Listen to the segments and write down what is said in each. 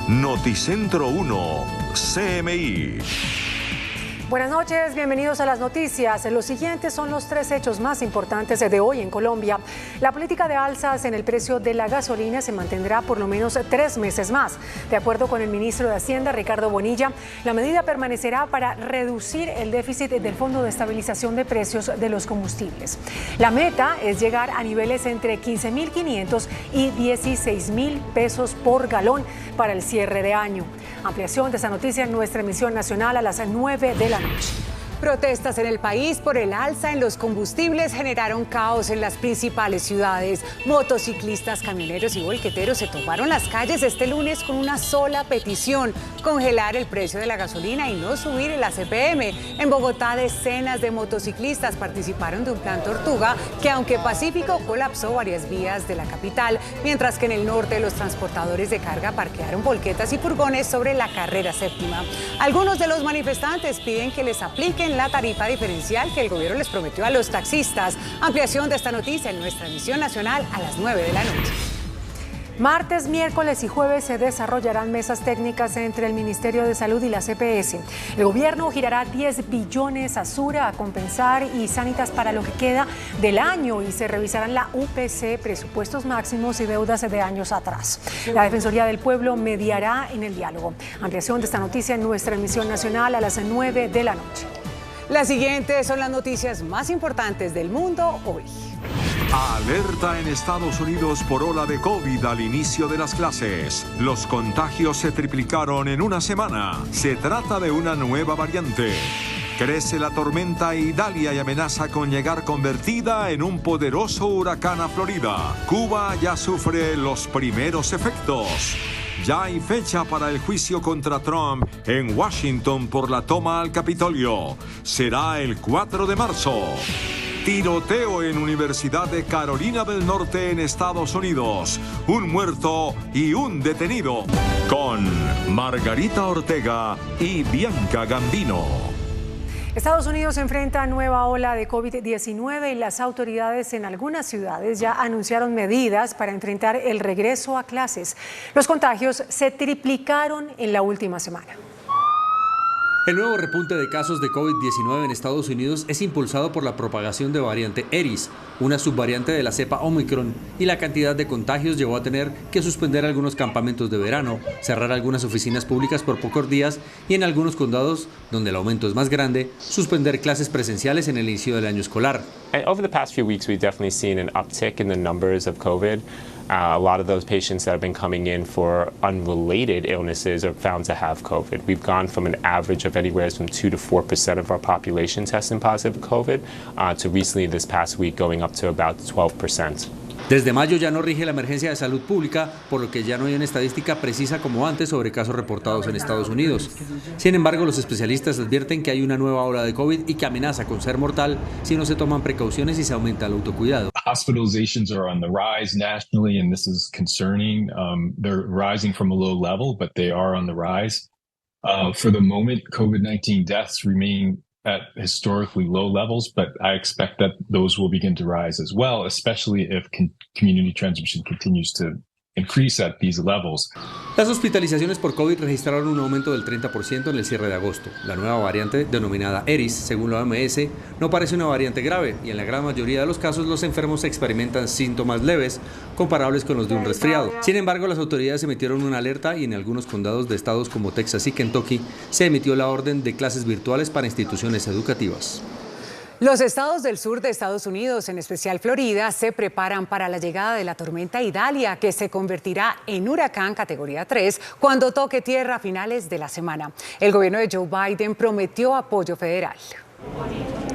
Noticentro 1, CMI. Buenas noches, bienvenidos a las noticias. Los siguientes son los tres hechos más importantes de hoy en Colombia. La política de alzas en el precio de la gasolina se mantendrá por lo menos 3 meses más. De acuerdo con el ministro de Hacienda, Ricardo Bonilla, la medida permanecerá para reducir el déficit del Fondo de Estabilización de Precios de los Combustibles. La meta es llegar a niveles entre 15.500 y 16.000 pesos por galón para el cierre de año. Ampliación de esta noticia en nuestra emisión nacional a las 9 de la noche. Protestas en el país por el alza en los combustibles generaron caos en las principales ciudades. Motociclistas, camioneros y volqueteros se tomaron las calles este lunes con una sola petición: congelar el precio de la gasolina y no subir el ACPM. En Bogotá, decenas de motociclistas participaron de un plan Tortuga que, aunque pacífico, colapsó varias vías de la capital, mientras que en el norte los transportadores de carga parquearon volquetas y furgones sobre la carrera séptima. Algunos de los manifestantes piden que les apliquen la tarifa diferencial que el gobierno les prometió a los taxistas. Ampliación de esta noticia en nuestra emisión nacional a las 9 de la noche. Martes, miércoles y jueves se desarrollarán mesas técnicas entre el Ministerio de Salud y la CPS. El gobierno girará 10 billones a Sura, a Compensar y Sanitas para lo que queda del año, y se revisarán la UPC, presupuestos máximos y deudas de años atrás. La Defensoría del Pueblo mediará en el diálogo. Ampliación de esta noticia en nuestra emisión nacional a las 9 de la noche. Las siguientes son las noticias más importantes del mundo hoy. Alerta en Estados Unidos por ola de COVID al inicio de las clases. Los contagios se triplicaron en una semana. Se trata de una nueva variante. Crece la tormenta Idalia y amenaza con llegar convertida en un poderoso huracán a Florida. Cuba ya sufre los primeros efectos. Ya hay fecha para el juicio contra Trump en Washington por la toma al Capitolio. Será el 4 de marzo. Tiroteo en Universidad de Carolina del Norte en Estados Unidos. Un muerto y un detenido. Con Margarita Ortega y Bianca Gambino. Estados Unidos enfrenta nueva ola de COVID-19 y las autoridades en algunas ciudades ya anunciaron medidas para enfrentar el regreso a clases. Los contagios se triplicaron en la última semana. El nuevo repunte de casos de COVID-19 en Estados Unidos es impulsado por la propagación de variante Eris, una subvariante de la cepa Omicron, y la cantidad de contagios llevó a tener que suspender algunos campamentos de verano, cerrar algunas oficinas públicas por pocos días y, en algunos condados, donde el aumento es más grande, suspender clases presenciales en el inicio del año escolar. Over the past few weeks, we've definitely seen an uptick in the numbers of COVID. A lot of those patients that have been coming in for unrelated illnesses are found to have COVID. We've gone from an average of anywhere from 2 to 4% of our population testing positive for COVID to recently this past week going up to about 12%. Desde mayo ya no rige la emergencia de salud pública, por lo que ya no hay una estadística precisa como antes sobre casos reportados en Estados Unidos. Sin embargo, los especialistas advierten que hay una nueva ola de COVID y que amenaza con ser mortal si no se toman precauciones y se aumenta el autocuidado. Hospitalizations are on the rise nationally, and this is concerning. They're rising from a low level, but they are on the rise. For the moment, COVID-19 deaths remain at historically low levels, but I expect that those will begin to rise as well, especially if community transmission continues to increase at these levels. Las hospitalizaciones por COVID registraron un aumento del 30% en el cierre de agosto. La nueva variante, denominada Eris, según la OMS, no parece una variante grave y en la gran mayoría de los casos los enfermos experimentan síntomas leves, comparables con los de un resfriado. Sin embargo, las autoridades emitieron una alerta y en algunos condados de estados como Texas y Kentucky se emitió la orden de clases virtuales para instituciones educativas. Los estados del sur de Estados Unidos, en especial Florida, se preparan para la llegada de la tormenta Idalia, que se convertirá en huracán categoría 3 cuando toque tierra a finales de la semana. El gobierno de Joe Biden prometió apoyo federal.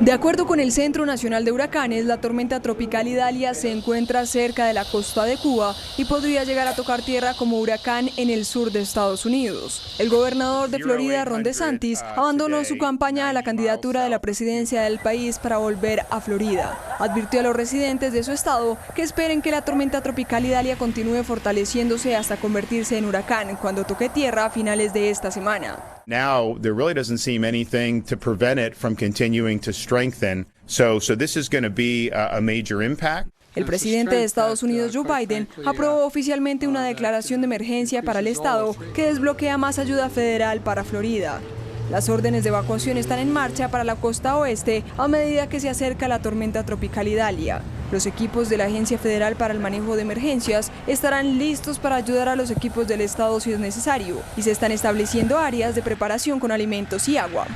De acuerdo con el Centro Nacional de Huracanes, la tormenta tropical Idalia se encuentra cerca de la costa de Cuba y podría llegar a tocar tierra como huracán en el sur de Estados Unidos. El gobernador de Florida, Ron DeSantis, abandonó su campaña a la candidatura de la presidencia del país para volver a Florida. Advirtió a los residentes de su estado que esperen que la tormenta tropical Idalia continúe fortaleciéndose hasta convertirse en huracán cuando toque tierra a finales de esta semana. Now, there really doesn't seem anything to prevent it from continuing to strengthen. So this is going to be a major impact. El presidente de Estados Unidos, Joe Biden, aprobó oficialmente una declaración de emergencia para el estado que desbloquea más ayuda federal para Florida. Las órdenes de evacuación están en marcha para la costa oeste a medida que se acerca la tormenta tropical Idalia. Los equipos de la Agencia Federal para el Manejo de Emergencias estarán listos para ayudar a los equipos del estado si es necesario y se están estableciendo áreas de preparación con alimentos y agua.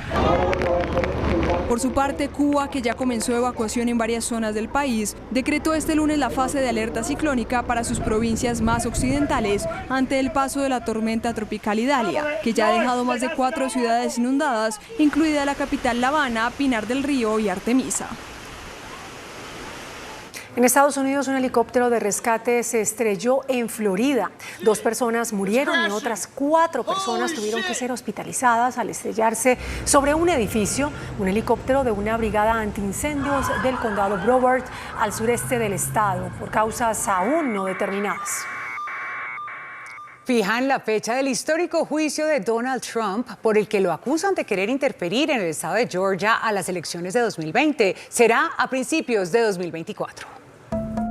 Por su parte, Cuba, que ya comenzó evacuación en varias zonas del país, decretó este lunes la fase de alerta ciclónica para sus provincias más occidentales ante el paso de la tormenta tropical Idalia, que ya ha dejado más de 4 ciudades inundadas, incluida la capital La Habana, Pinar del Río y Artemisa. En Estados Unidos, un helicóptero de rescate se estrelló en Florida. 2 personas murieron y otras 4 personas tuvieron que ser hospitalizadas al estrellarse sobre un edificio. Un helicóptero de una brigada antiincendios del condado Broward, al sureste del estado, por causas aún no determinadas. Fijan la fecha del histórico juicio de Donald Trump por el que lo acusan de querer interferir en el estado de Georgia a las elecciones de 2020. Será a principios de 2024.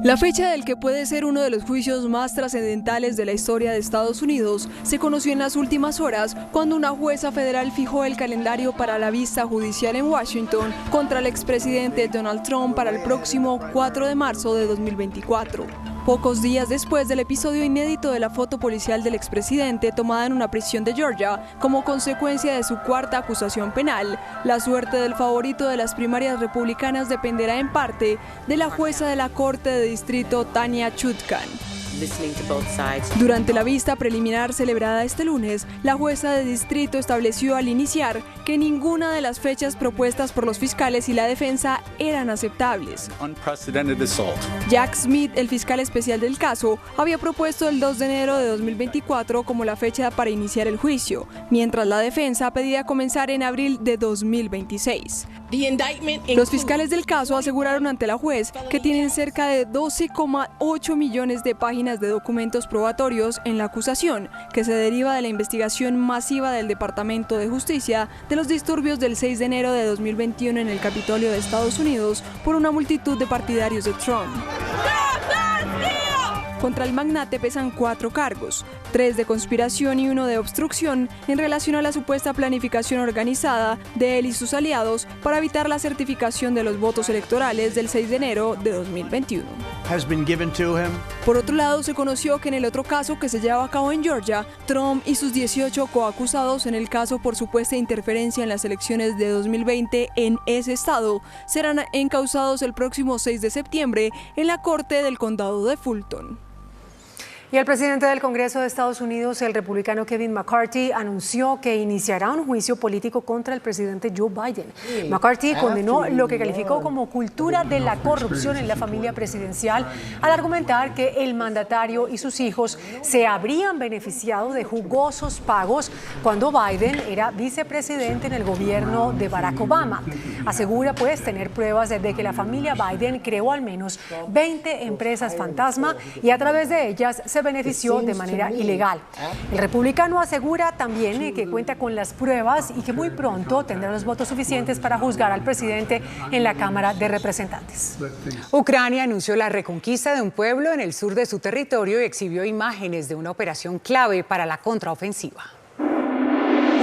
La fecha del que puede ser uno de los juicios más trascendentales de la historia de Estados Unidos se conoció en las últimas horas cuando una jueza federal fijó el calendario para la vista judicial en Washington contra el expresidente Donald Trump para el próximo 4 de marzo de 2024. Pocos días después del episodio inédito de la foto policial del expresidente tomada en una prisión de Georgia como consecuencia de su 4ª acusación penal, la suerte del favorito de las primarias republicanas dependerá en parte de la jueza de la Corte de Distrito Tanya Chutkan. Durante la vista preliminar celebrada este lunes, la jueza de distrito estableció al iniciar que ninguna de las fechas propuestas por los fiscales y la defensa eran aceptables. Jack Smith, el fiscal especial del caso, había propuesto el 2 de enero de 2024 como la fecha para iniciar el juicio, mientras la defensa pedía comenzar en abril de 2026. Los fiscales del caso aseguraron ante la juez que tienen cerca de 12,8 millones de páginas de documentos probatorios en la acusación, que se deriva de la investigación masiva del Departamento de Justicia de los disturbios del 6 de enero de 2021 en el Capitolio de Estados Unidos por una multitud de partidarios de Trump. Contra el magnate pesan 4 cargos, 3 de conspiración y 1 de obstrucción en relación a la supuesta planificación organizada de él y sus aliados para evitar la certificación de los votos electorales del 6 de enero de 2021. Por otro lado, se conoció que en el otro caso que se lleva a cabo en Georgia, Trump y sus 18 coacusados en el caso por supuesta interferencia en las elecciones de 2020 en ese estado serán encausados el próximo 6 de septiembre en la Corte del Condado de Fulton. Y el presidente del Congreso de Estados Unidos, el republicano Kevin McCarthy, anunció que iniciará un juicio político contra el presidente Joe Biden. McCarthy condenó lo que calificó como cultura de la corrupción en la familia presidencial al argumentar que el mandatario y sus hijos se habrían beneficiado de jugosos pagos cuando Biden era vicepresidente en el gobierno de Barack Obama. Asegura pues tener pruebas de que la familia Biden creó al menos 20 empresas fantasma y a través de ellas se benefició de manera ilegal. El republicano asegura también que cuenta con las pruebas y que muy pronto tendrá los votos suficientes para juzgar al presidente en la Cámara de Representantes. Ucrania anunció la reconquista de un pueblo en el sur de su territorio y exhibió imágenes de una operación clave para la contraofensiva.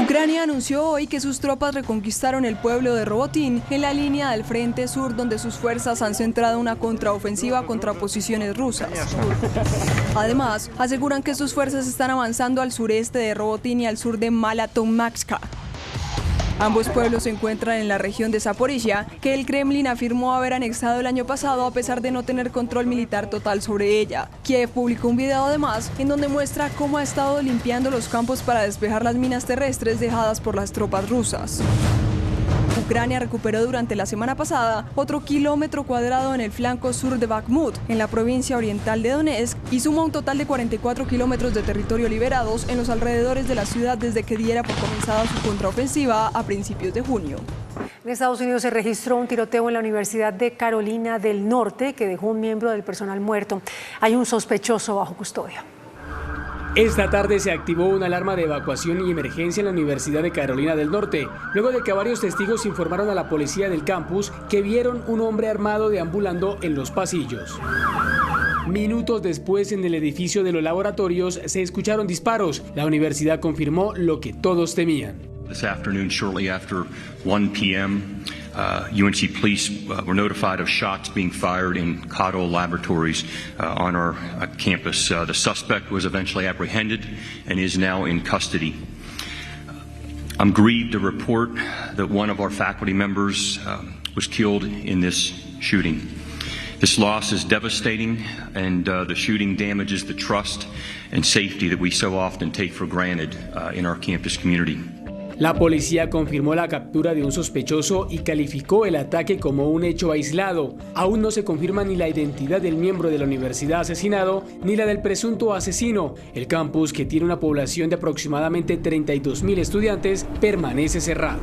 Ucrania anunció hoy que sus tropas reconquistaron el pueblo de Robotín en la línea del frente sur, donde sus fuerzas han centrado una contraofensiva contra posiciones rusas. Además, aseguran que sus fuerzas están avanzando al sureste de Robotín y al sur de Malatomavska. Ambos pueblos se encuentran en la región de Zaporizhia, que el Kremlin afirmó haber anexado el año pasado a pesar de no tener control militar total sobre ella. Kiev publicó un video además en donde muestra cómo ha estado limpiando los campos para despejar las minas terrestres dejadas por las tropas rusas. Ucrania recuperó durante la semana pasada otro kilómetro cuadrado en el flanco sur de Bakhmut, en la provincia oriental de Donetsk, y suma un total de 44 kilómetros de territorio liberados en los alrededores de la ciudad desde que diera por comenzada su contraofensiva a principios de junio. En Estados Unidos se registró un tiroteo en la Universidad de Carolina del Norte que dejó un miembro del personal muerto. Hay un sospechoso bajo custodia. Esta tarde se activó una alarma de evacuación y emergencia en la Universidad de Carolina del Norte, luego de que varios testigos informaron a la policía del campus que vieron un hombre armado deambulando en los pasillos. Minutos después, en el edificio de los laboratorios, se escucharon disparos. La universidad confirmó lo que todos temían. This afternoon, shortly after 1 p.m., UNC police were notified of shots being fired in Cotto Laboratories on our campus. The suspect was eventually apprehended and is now in custody. I'm grieved to report that one of our faculty members was killed in this shooting. This loss is devastating, and the shooting damages the trust and safety that we so often take for granted in our campus community. La policía confirmó la captura de un sospechoso y calificó el ataque como un hecho aislado. Aún no se confirma ni la identidad del miembro de la universidad asesinado ni la del presunto asesino. El campus, que tiene una población de aproximadamente 32.000 estudiantes, permanece cerrado.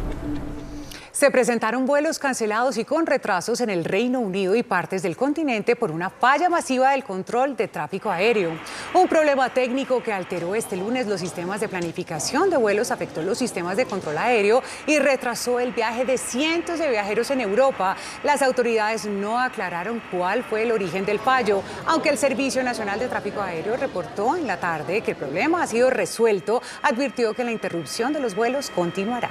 Se presentaron vuelos cancelados y con retrasos en el Reino Unido y partes del continente por una falla masiva del control de tráfico aéreo. Un problema técnico que alteró este lunes los sistemas de planificación de vuelos afectó los sistemas de control aéreo y retrasó el viaje de cientos de viajeros en Europa. Las autoridades no aclararon cuál fue el origen del fallo, aunque el Servicio Nacional de Tráfico Aéreo reportó en la tarde que el problema ha sido resuelto. Advirtió que la interrupción de los vuelos continuará.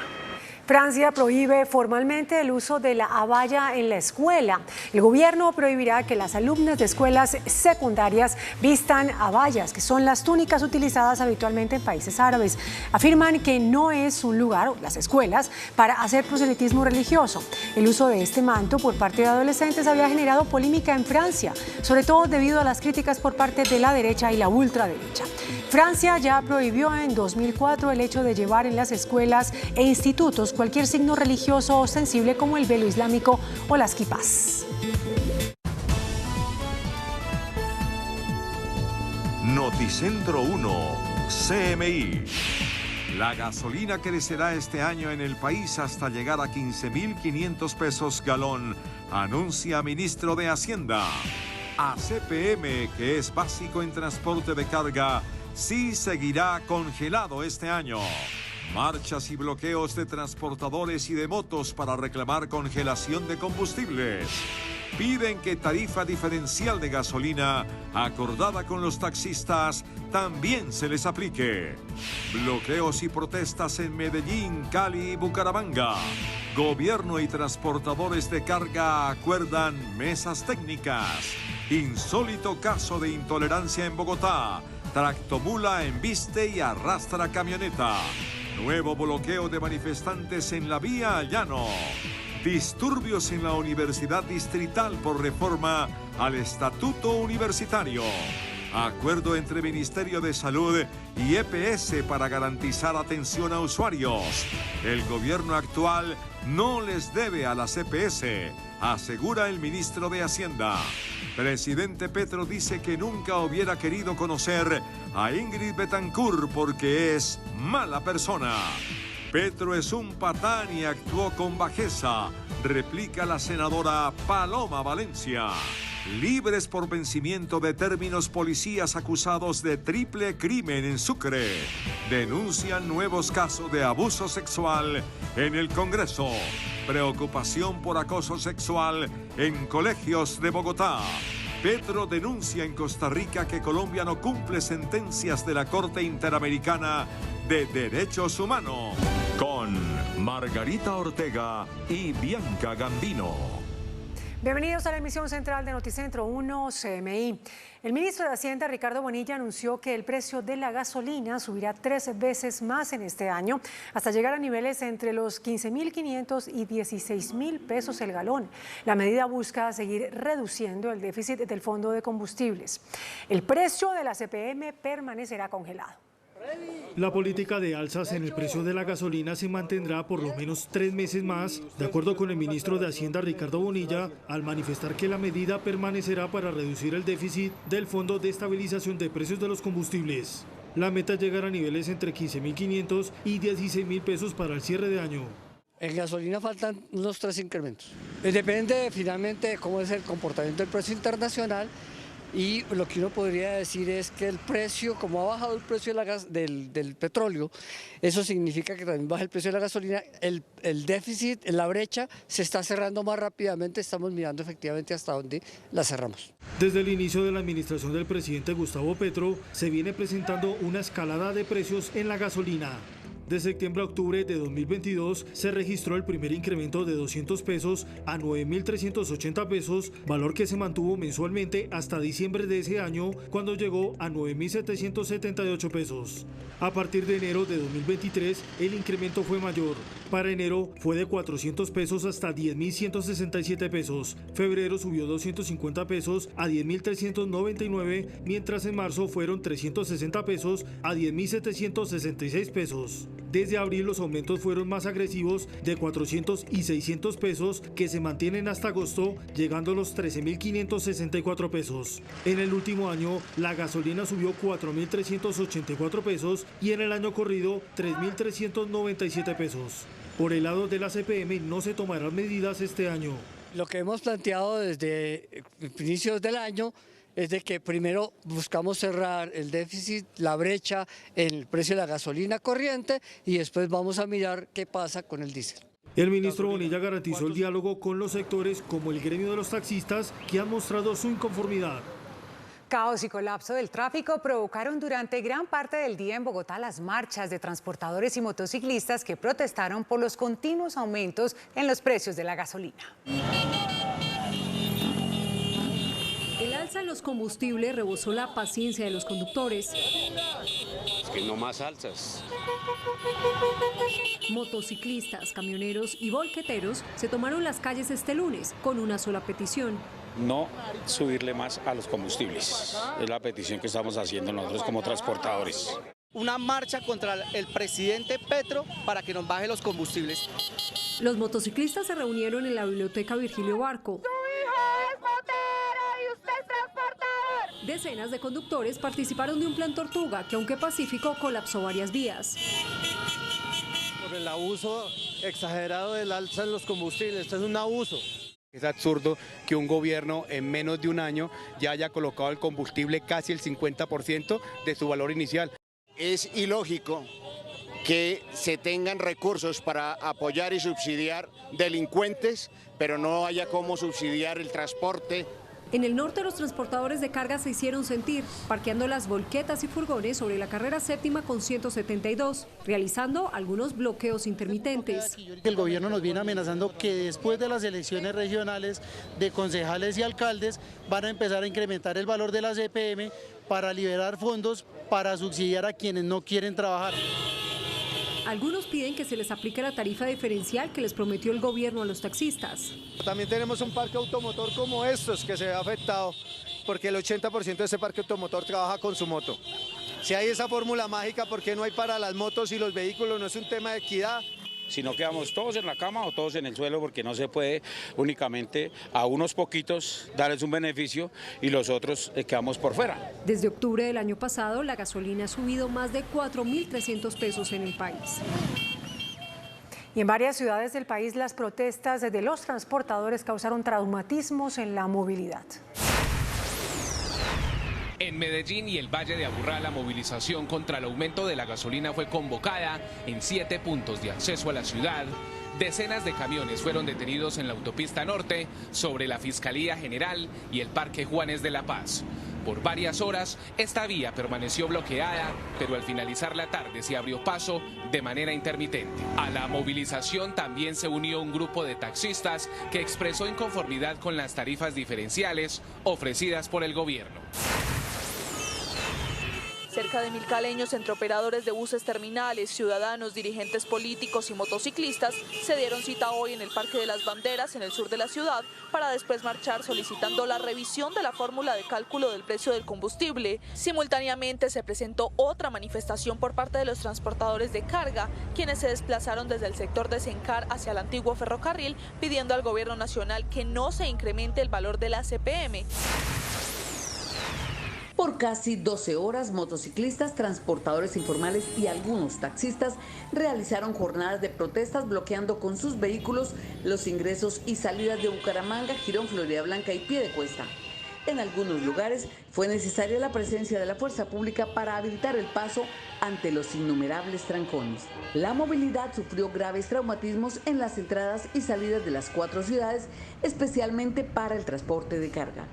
Francia prohíbe formalmente el uso de la abaya en la escuela. El gobierno prohibirá que las alumnas de escuelas secundarias vistan abayas, que son las túnicas utilizadas habitualmente en países árabes. Afirman que no es un lugar, las escuelas, para hacer proselitismo religioso. El uso de este manto por parte de adolescentes había generado polémica en Francia, sobre todo debido a las críticas por parte de la derecha y la ultraderecha. Francia ya prohibió en 2004 el hecho de llevar en las escuelas e institutos cualquier signo religioso ostensible como el velo islámico o las kipás. Noticentro 1, CMI. La gasolina crecerá este año en el país hasta llegar a 15.500 pesos galón, anuncia ministro de Hacienda. ACPM, que es básico en transporte de carga, sí seguirá congelado este año. Marchas y bloqueos de transportadores y de motos para reclamar congelación de combustibles. Piden que tarifa diferencial de gasolina acordada con los taxistas también se les aplique. Bloqueos y protestas en Medellín, Cali y Bucaramanga. Gobierno y transportadores de carga acuerdan mesas técnicas. Insólito caso de intolerancia en Bogotá. Tractomula embiste y arrastra camioneta. Nuevo bloqueo de manifestantes en la vía al llano. Disturbios en la Universidad Distrital por reforma al Estatuto Universitario. Acuerdo entre Ministerio de Salud y EPS para garantizar atención a usuarios. El gobierno actual no les debe a las EPS, asegura el ministro de Hacienda. Presidente Petro dice que nunca hubiera querido conocer a Ingrid Betancourt porque es mala persona. Petro es un patán y actuó con bajeza, replica la senadora Paloma Valencia. Libres por vencimiento de términos policías acusados de triple crimen en Sucre. Denuncian nuevos casos de abuso sexual en el Congreso. Preocupación por acoso sexual en colegios de Bogotá. Petro denuncia en Costa Rica que Colombia no cumple sentencias de la Corte Interamericana de Derechos Humanos. Con Margarita Ortega y Bianca Gambino. Bienvenidos a la emisión central de Noticentro 1 CMI. El ministro de Hacienda, Ricardo Bonilla, anunció que el precio de la gasolina subirá 3 veces más en este año, hasta llegar a niveles entre los 15.500 y 16.000 pesos el galón. La medida busca seguir reduciendo el déficit del Fondo de Combustibles. El precio de la CPM permanecerá congelado. La política de alzas en el precio de la gasolina se mantendrá por lo menos 3 meses más, de acuerdo con el ministro de Hacienda Ricardo Bonilla, al manifestar que la medida permanecerá para reducir el déficit del Fondo de Estabilización de Precios de los Combustibles. La meta es llegar a niveles entre 15.500 y 16.000 pesos para el cierre de año. En gasolina faltan unos 3 incrementos. Depende finalmente de cómo es el comportamiento del precio internacional Y lo que uno podría decir es que el precio, como ha bajado el precio del petróleo, eso significa que también baja el precio de la gasolina, el déficit, la brecha se está cerrando más rápidamente, estamos mirando efectivamente hasta dónde la cerramos. Desde el inicio de la administración del presidente Gustavo Petro, se viene presentando una escalada de precios en la gasolina. De septiembre a octubre de 2022 se registró el primer incremento de 200 pesos a 9.380 pesos, valor que se mantuvo mensualmente hasta diciembre de ese año, cuando llegó a 9.778 pesos. A partir de enero de 2023, el incremento fue mayor. Para enero fue de 400 pesos hasta 10.167 pesos. Febrero subió 250 pesos a 10.399, mientras en marzo fueron 360 pesos a 10.766 pesos. Desde abril los aumentos fueron más agresivos, de 400 y 600 pesos, que se mantienen hasta agosto, llegando a los 13.564 pesos. En el último año, la gasolina subió 4.384 pesos y en el año corrido 3.397 pesos. Por el lado de la CPM no se tomarán medidas este año. Lo que hemos planteado desde inicios del año es de que primero buscamos cerrar el déficit, la brecha en el precio de la gasolina corriente y después vamos a mirar qué pasa con el diésel. El ministro Bonilla garantizó el diálogo con los sectores como el gremio de los taxistas, que han mostrado su inconformidad. Caos y colapso del tráfico provocaron durante gran parte del día en Bogotá las marchas de transportadores y motociclistas que protestaron por los continuos aumentos en los precios de la gasolina. El alza en los combustibles rebosó la paciencia de los conductores. Es que no más alzas. Motociclistas, camioneros y volqueteros se tomaron las calles este lunes con una sola petición: no subirle más a los combustibles. Es la petición que estamos haciendo nosotros como transportadores. Una marcha contra el presidente Petro para que nos baje los combustibles. Los motociclistas se reunieron en la biblioteca Virgilio Barco. Decenas de conductores participaron de un plan Tortuga que, aunque pacífico, colapsó varias vías. Por el abuso exagerado del alza en los combustibles, esto es un abuso. Es absurdo que un gobierno en menos de un año ya haya colocado el combustible casi el 50% de su valor inicial. Es ilógico que se tengan recursos para apoyar y subsidiar delincuentes, pero no haya cómo subsidiar el transporte. En el norte, los transportadores de carga se hicieron sentir, parqueando las volquetas y furgones sobre la carrera séptima con 172, realizando algunos bloqueos intermitentes. El gobierno nos viene amenazando que después de las elecciones regionales de concejales y alcaldes van a empezar a incrementar el valor de la CPM para liberar fondos para subsidiar a quienes no quieren trabajar. Algunos piden que se les aplique la tarifa diferencial que les prometió el gobierno a los taxistas. También tenemos un parque automotor como estos que se ve afectado porque el 80% de ese parque automotor trabaja con su moto. Si hay esa fórmula mágica, ¿por qué no hay para las motos y los vehículos? No es un tema de equidad. Si no quedamos todos en la cama o todos en el suelo, porque no se puede únicamente a unos poquitos darles un beneficio y los otros quedamos por fuera. Desde octubre del año pasado, la gasolina ha subido más de 4.300 pesos en el país. Y en varias ciudades del país, las protestas de los transportadores causaron traumatismos en la movilidad. En Medellín y el Valle de Aburrá, la movilización contra el aumento de la gasolina fue convocada en 7 puntos de acceso a la ciudad. Decenas de camiones fueron detenidos en la autopista norte, sobre la Fiscalía General y el Parque Juanes de la Paz. Por varias horas, esta vía permaneció bloqueada, pero al finalizar la tarde se abrió paso de manera intermitente. A la movilización también se unió un grupo de taxistas que expresó inconformidad con las tarifas diferenciales ofrecidas por el gobierno. Cerca de 1.000 caleños, entre operadores de buses terminales, ciudadanos, dirigentes políticos y motociclistas, se dieron cita hoy en el Parque de las Banderas, en el sur de la ciudad, para después marchar solicitando la revisión de la fórmula de cálculo del precio del combustible. Simultáneamente se presentó otra manifestación por parte de los transportadores de carga, quienes se desplazaron desde el sector de Sencar hacia el antiguo ferrocarril, pidiendo al gobierno nacional que no se incremente el valor de la CPM. Por casi 12 horas, motociclistas, transportadores informales y algunos taxistas realizaron jornadas de protestas bloqueando con sus vehículos los ingresos y salidas de Bucaramanga, Girón, Florida Blanca y Piedecuesta. En algunos lugares fue necesaria la presencia de la fuerza pública para habilitar el paso ante los innumerables trancones. La movilidad sufrió graves traumatismos en las entradas y salidas de las 4 ciudades, especialmente para el transporte de carga.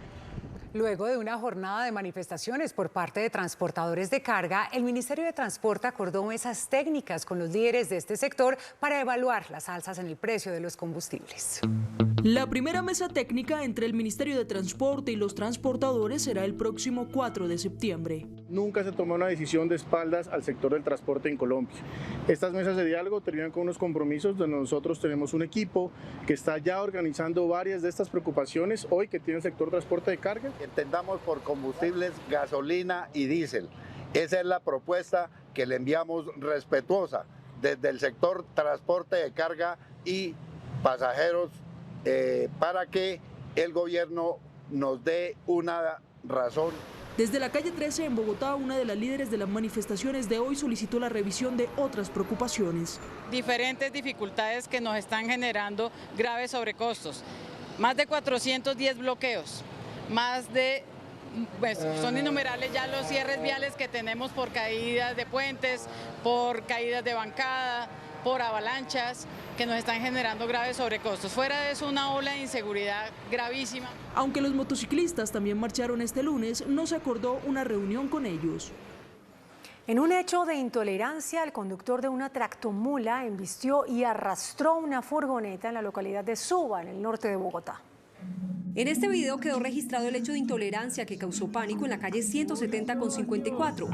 Luego de una jornada de manifestaciones por parte de transportadores de carga, el Ministerio de Transporte acordó mesas técnicas con los líderes de este sector para evaluar las alzas en el precio de los combustibles. La primera mesa técnica entre el Ministerio de Transporte y los transportadores será el próximo 4 de septiembre. Nunca se toma una decisión de espaldas al sector del transporte en Colombia. Estas mesas de diálogo terminan con unos compromisos donde nosotros tenemos un equipo que está ya organizando varias de estas preocupaciones hoy que tiene el sector transporte de carga. Entendamos por combustibles, gasolina y diésel. Esa es la propuesta que le enviamos respetuosa desde el sector transporte de carga y pasajeros para que el gobierno nos dé una razón. Desde la calle 13 en Bogotá, una de las líderes de las manifestaciones de hoy solicitó la revisión de otras preocupaciones. Diferentes dificultades que nos están generando graves sobrecostos. Más de 410 bloqueos. Más de, pues, son innumerables ya los cierres viales que tenemos por caídas de puentes, por caídas de bancada, por avalanchas, que nos están generando graves sobrecostos. Fuera de eso, una ola de inseguridad gravísima. Aunque los motociclistas también marcharon este lunes, no se acordó una reunión con ellos. En un hecho de intolerancia, el conductor de una tractomula embistió y arrastró una furgoneta en la localidad de Suba, en el norte de Bogotá. En este video quedó registrado el hecho de intolerancia que causó pánico en la calle 170 con 54.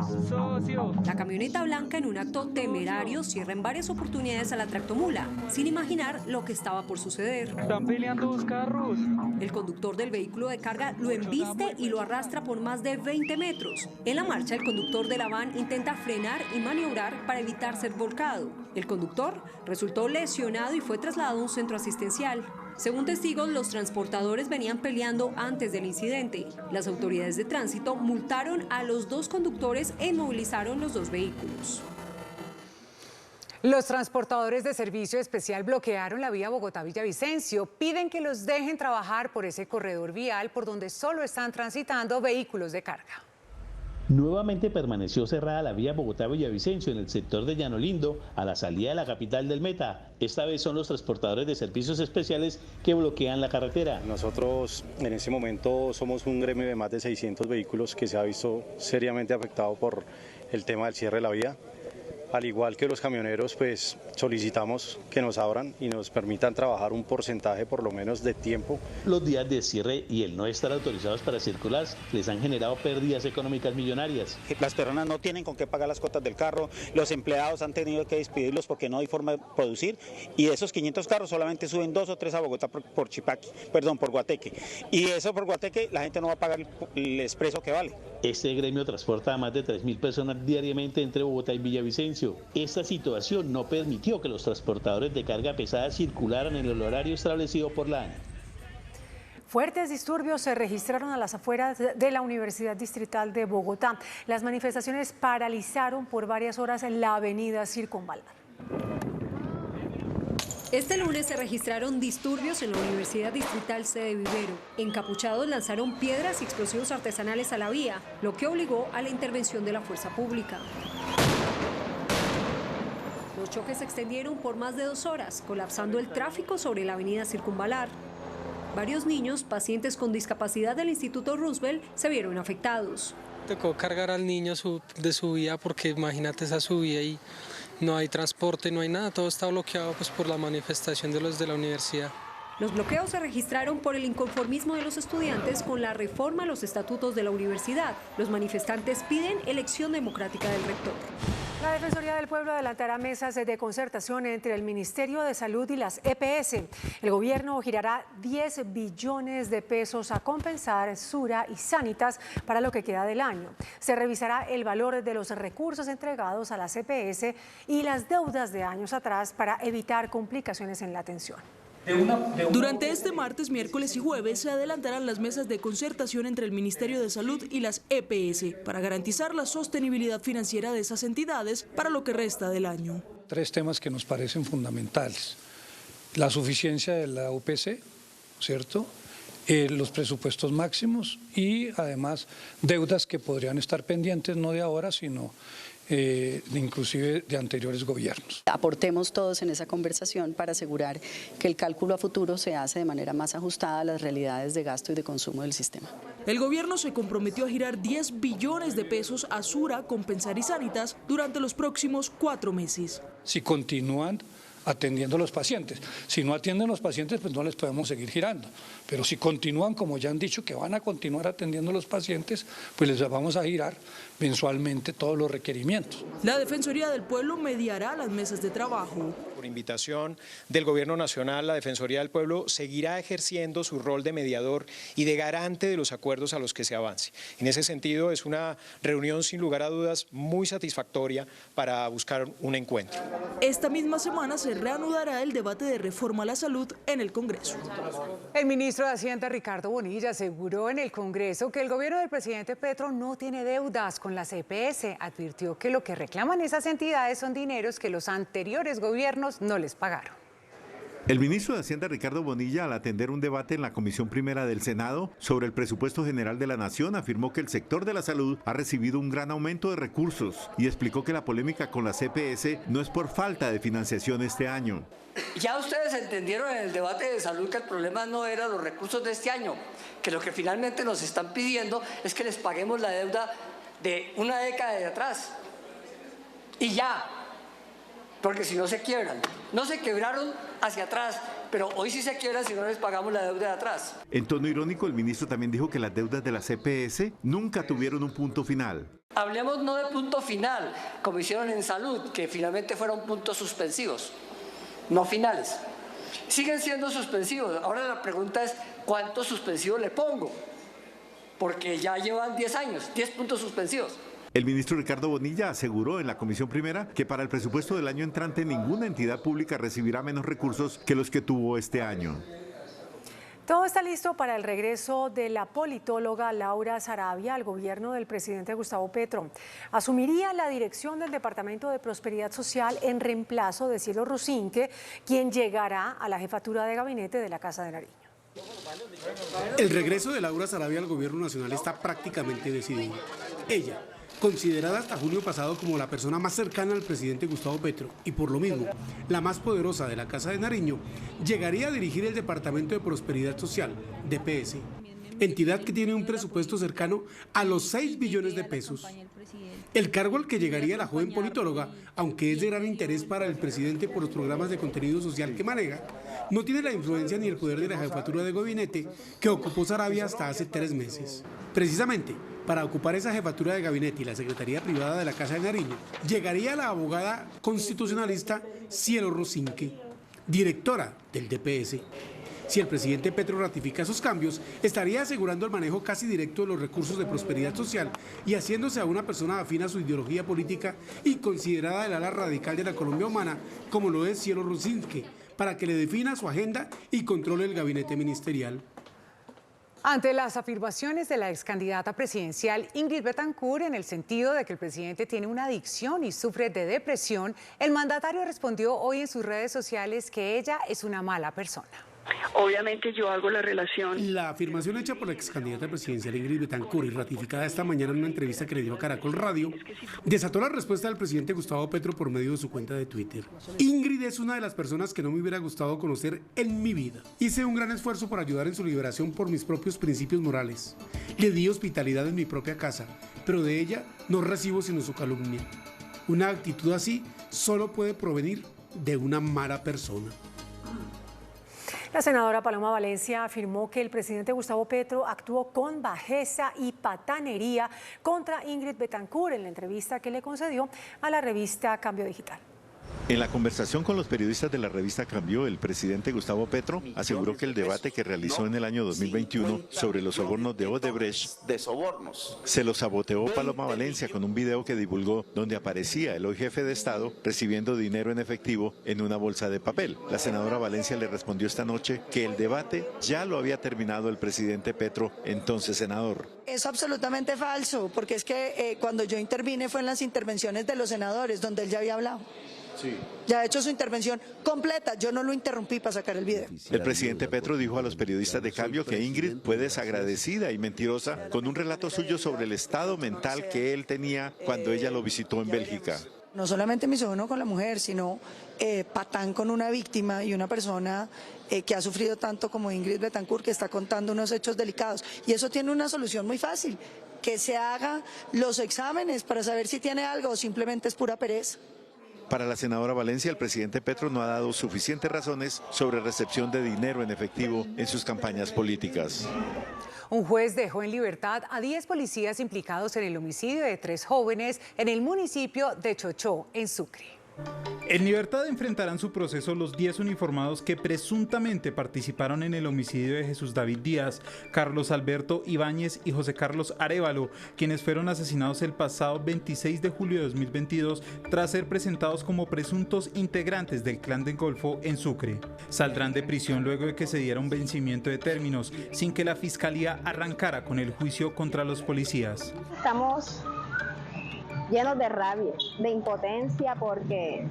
La camioneta blanca, en un acto temerario, cierra en varias oportunidades a la tractomula, sin imaginar lo que estaba por suceder. Están peleando 2 carros. El conductor del vehículo de carga lo embiste y lo arrastra por más de 20 metros. En la marcha, el conductor de la van intenta frenar y maniobrar para evitar ser volcado. El conductor resultó lesionado y fue trasladado a un centro asistencial. Según testigos, los transportadores venían peleando antes del incidente. Las autoridades de tránsito multaron a los 2 conductores e inmovilizaron los 2 vehículos. Los transportadores de servicio especial bloquearon la vía Bogotá-Villavicencio. Piden que los dejen trabajar por ese corredor vial por donde solo están transitando vehículos de carga. Nuevamente permaneció cerrada la vía Bogotá-Villavicencio en el sector de Llano Lindo, a la salida de la capital del Meta. Esta vez son los transportadores de servicios especiales que bloquean la carretera. Nosotros en este momento somos un gremio de más de 600 vehículos que se ha visto seriamente afectado por el tema del cierre de la vía. Al igual que los camioneros, pues solicitamos que nos abran y nos permitan trabajar un porcentaje por lo menos de tiempo. Los días de cierre y el no estar autorizados para circular les han generado pérdidas económicas millonarias. Las personas no tienen con qué pagar las cuotas del carro, los empleados han tenido que despedirlos porque no hay forma de producir, y de esos 500 carros solamente suben 2 o 3 a Bogotá por Guateque. Y eso por Guateque la gente no va a pagar el expreso que vale. Este gremio transporta a más de 3.000 personas diariamente entre Bogotá y Villavicencio. Esta situación no permitió que los transportadores de carga pesada circularan en el horario establecido por la ANI. Fuertes disturbios se registraron a las afueras de la Universidad Distrital de Bogotá. Las manifestaciones paralizaron por varias horas en la avenida Circunvalar. Este lunes se registraron disturbios en la Universidad Distrital sede Vivero. Encapuchados lanzaron piedras y explosivos artesanales a la vía, lo que obligó a la intervención de la fuerza pública. Los choques se extendieron por más de 2 horas, colapsando el tráfico sobre la avenida Circunvalar. Varios niños, pacientes con discapacidad del Instituto Roosevelt, se vieron afectados. Tocó cargar al niño de subida porque imagínate esa subida y no hay transporte, no hay nada, todo está bloqueado pues, por la manifestación de los de la universidad. Los bloqueos se registraron por el inconformismo de los estudiantes con la reforma a los estatutos de la universidad. Los manifestantes piden elección democrática del rector. La Defensoría del Pueblo adelantará mesas de concertación entre el Ministerio de Salud y las EPS. El gobierno girará 10 billones de pesos a compensar Sura y Sanitas para lo que queda del año. Se revisará el valor de los recursos entregados a las EPS y las deudas de años atrás para evitar complicaciones en la atención. Durante este martes, miércoles y jueves se adelantarán las mesas de concertación entre el Ministerio de Salud y las EPS para garantizar la sostenibilidad financiera de esas entidades para lo que resta del año. 3 temas que nos parecen fundamentales: la suficiencia de la UPC, ¿cierto? los presupuestos máximos y además deudas que podrían estar pendientes no de ahora, sino inclusive de anteriores gobiernos. Aportemos todos en esa conversación para asegurar que el cálculo a futuro se hace de manera más ajustada a las realidades de gasto y de consumo del sistema. El gobierno se comprometió a girar 10 billones de pesos a Sura, Compensar y Sanitas durante los próximos 4 meses. Si continúan atendiendo a los pacientes. Si no atienden a los pacientes, pues no les podemos seguir girando. Pero si continúan, como ya han dicho, que van a continuar atendiendo a los pacientes, pues les vamos a girar mensualmente todos los requerimientos. La Defensoría del Pueblo mediará las mesas de trabajo. Por invitación del Gobierno Nacional, la Defensoría del Pueblo seguirá ejerciendo su rol de mediador y de garante de los acuerdos a los que se avance. En ese sentido, es una reunión sin lugar a dudas muy satisfactoria para buscar un encuentro. Esta misma semana se reanudará el debate de reforma a la salud en el Congreso. El ministro de Hacienda, Ricardo Bonilla, aseguró en el Congreso que el gobierno del presidente Petro no tiene deudas con las EPS. Advirtió que lo que reclaman esas entidades son dineros que los anteriores gobiernos no les pagaron. El ministro de Hacienda, Ricardo Bonilla, al atender un debate en la Comisión Primera del Senado sobre el presupuesto general de la Nación, afirmó que el sector de la salud ha recibido un gran aumento de recursos y explicó que la polémica con las EPS no es por falta de financiación este año. Ya ustedes entendieron en el debate de salud que el problema no era los recursos de este año, que lo que finalmente nos están pidiendo es que les paguemos la deuda de una década de atrás. Y ya. Porque si no se quiebran. No se quebraron hacia atrás, pero hoy sí se quiebran si no les pagamos la deuda de atrás. En tono irónico, el ministro también dijo que las deudas de las EPS nunca tuvieron un punto final. Hablemos no de punto final, como hicieron en salud, que finalmente fueron puntos suspensivos, no finales. Siguen siendo suspensivos. Ahora la pregunta es, ¿cuántos suspensivos le pongo? Porque ya llevan 10 años, 10 puntos suspensivos. El ministro Ricardo Bonilla aseguró en la Comisión Primera que para el presupuesto del año entrante ninguna entidad pública recibirá menos recursos que los que tuvo este año. Todo está listo para el regreso de la politóloga Laura Sarabia al gobierno del presidente Gustavo Petro. Asumiría la dirección del Departamento de Prosperidad Social en reemplazo de Cielo Rusinque, quien llegará a la jefatura de gabinete de la Casa de Nariño. El regreso de Laura Sarabia al gobierno nacional está prácticamente decidido. Ella, considerada hasta junio pasado como la persona más cercana al presidente Gustavo Petro y por lo mismo la más poderosa de la Casa de Nariño, llegaría a dirigir el Departamento de Prosperidad Social, DPS, entidad que tiene un presupuesto cercano a los 6 billones de pesos. El cargo al que llegaría la joven politóloga, aunque es de gran interés para el presidente por los programas de contenido social que maneja, no tiene la influencia ni el poder de la jefatura de gabinete que ocupó Sarabia hasta hace 3 meses. Precisamente, para ocupar esa jefatura de gabinete y la secretaría privada de la Casa de Nariño, llegaría la abogada constitucionalista Cielo Rusinque, directora del DPS. Si el presidente Petro ratifica esos cambios, estaría asegurando el manejo casi directo de los recursos de prosperidad social y haciéndose a una persona afín a su ideología política y considerada del ala radical de la Colombia humana, como lo es Cielo Rusinque, para que le defina su agenda y controle el gabinete ministerial. Ante las afirmaciones de la ex candidata presidencial Ingrid Betancourt en el sentido de que el presidente tiene una adicción y sufre de depresión, el mandatario respondió hoy en sus redes sociales que ella es una mala persona. Obviamente yo hago la relación. La afirmación hecha por la ex candidata presidencial Ingrid Betancourt y ratificada esta mañana en una entrevista que le dio a Caracol Radio, desató la respuesta del presidente Gustavo Petro por medio de su cuenta de Twitter. Ingrid es una de las personas que no me hubiera gustado conocer en mi vida. Hice un gran esfuerzo por ayudar en su liberación por mis propios principios morales. Le di hospitalidad en mi propia casa, pero de ella no recibo sino su calumnia. Una actitud así solo puede provenir de una mala persona. La senadora Paloma Valencia afirmó que el presidente Gustavo Petro actuó con bajeza y patanería contra Ingrid Betancourt en la entrevista que le concedió a la revista Cambio Digital. En la conversación con los periodistas de la revista Cambio, el presidente Gustavo Petro aseguró que el debate que realizó en el año 2021 sobre los sobornos de Odebrecht se los saboteó Paloma Valencia con un video que divulgó donde aparecía el hoy jefe de Estado recibiendo dinero en efectivo en una bolsa de papel. La senadora Valencia le respondió esta noche que el debate ya lo había terminado el presidente Petro, entonces senador. Es absolutamente falso, porque es que cuando yo intervine fue en las intervenciones de los senadores, donde él ya había hablado. Sí. Ya ha hecho su intervención completa, yo no lo interrumpí para sacar el video. El presidente Petro dijo a los periodistas de Cambio que Ingrid fue desagradecida y mentirosa con un relato suyo sobre el estado mental que él tenía cuando ella lo visitó en Bélgica. No solamente misógino con la mujer, sino patán con una víctima y una persona que ha sufrido tanto como Ingrid Betancourt, que está contando unos hechos delicados. Y eso tiene una solución muy fácil, que se hagan los exámenes para saber si tiene algo o simplemente es pura pereza. Para la senadora Valencia, el presidente Petro no ha dado suficientes razones sobre recepción de dinero en efectivo en sus campañas políticas. Un juez dejó en libertad a 10 policías implicados en el homicidio de 3 jóvenes en el municipio de Chochó, en Sucre. En libertad enfrentarán su proceso los 10 uniformados que presuntamente participaron en el homicidio de Jesús David Díaz, Carlos Alberto Ibáñez y José Carlos Arévalo, quienes fueron asesinados el pasado 26 de julio de 2022 tras ser presentados como presuntos integrantes del Clan del Golfo en Sucre. Saldrán de prisión luego de que se diera un vencimiento de términos, sin que la Fiscalía arrancara con el juicio contra los policías. Estamos llenos de rabia, de impotencia, porque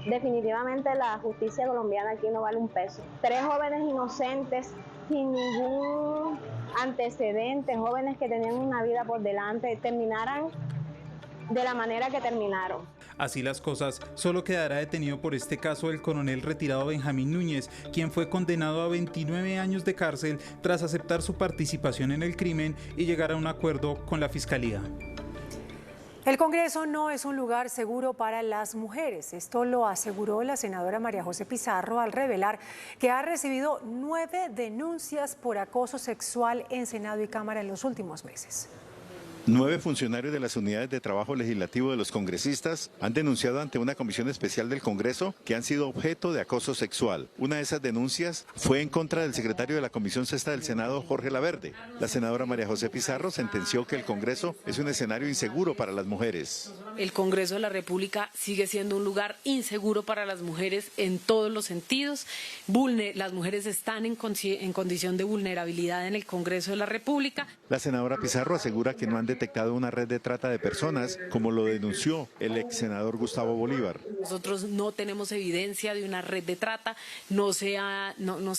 definitivamente la justicia colombiana aquí no vale un peso. 3 jóvenes inocentes sin ningún antecedente, jóvenes que tenían una vida por delante, terminaran de la manera que terminaron. Así las cosas, solo quedará detenido por este caso el coronel retirado Benjamín Núñez, quien fue condenado a 29 años de cárcel tras aceptar su participación en el crimen y llegar a un acuerdo con la Fiscalía. El Congreso no es un lugar seguro para las mujeres. Esto lo aseguró la senadora María José Pizarro al revelar que ha recibido 9 denuncias por acoso sexual en Senado y Cámara en los últimos meses. 9 funcionarios de las unidades de trabajo legislativo de los congresistas han denunciado ante una comisión especial del Congreso que han sido objeto de acoso sexual. Una de esas denuncias fue en contra del secretario de la Comisión Sexta del Senado, Jorge Laverde. La senadora María José Pizarro sentenció que el Congreso es un escenario inseguro para las mujeres. El Congreso de la República sigue siendo un lugar inseguro para las mujeres en todos los sentidos. Las mujeres están en condición de vulnerabilidad en el Congreso de la República. La senadora Pizarro asegura que no han detectado una red de trata de personas, como lo denunció el ex senador Gustavo Bolívar. Nosotros no tenemos evidencia de una red de trata, no se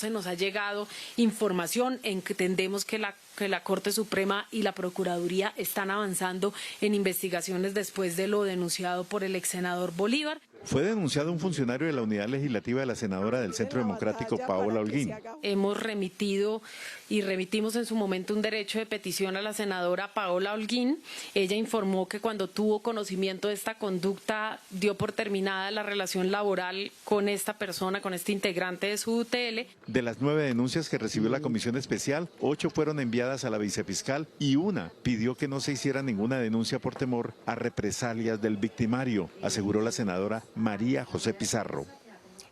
nos ha llegado información. Entendemos que la Corte Suprema y la Procuraduría están avanzando en investigaciones después de lo denunciado por el ex senador Bolívar. Fue denunciado un funcionario de la unidad legislativa de la senadora del Centro Democrático, Paola Holguín. Hemos remitido y remitimos en su momento un derecho de petición a la senadora Paola Holguín. Ella informó que cuando tuvo conocimiento de esta conducta dio por terminada la relación laboral con esta persona, con este integrante de su UTL. De las 9 denuncias que recibió la comisión especial, 8 fueron enviadas a la vicefiscal y una pidió que no se hiciera ninguna denuncia por temor a represalias del victimario, aseguró la senadora María José Pizarro.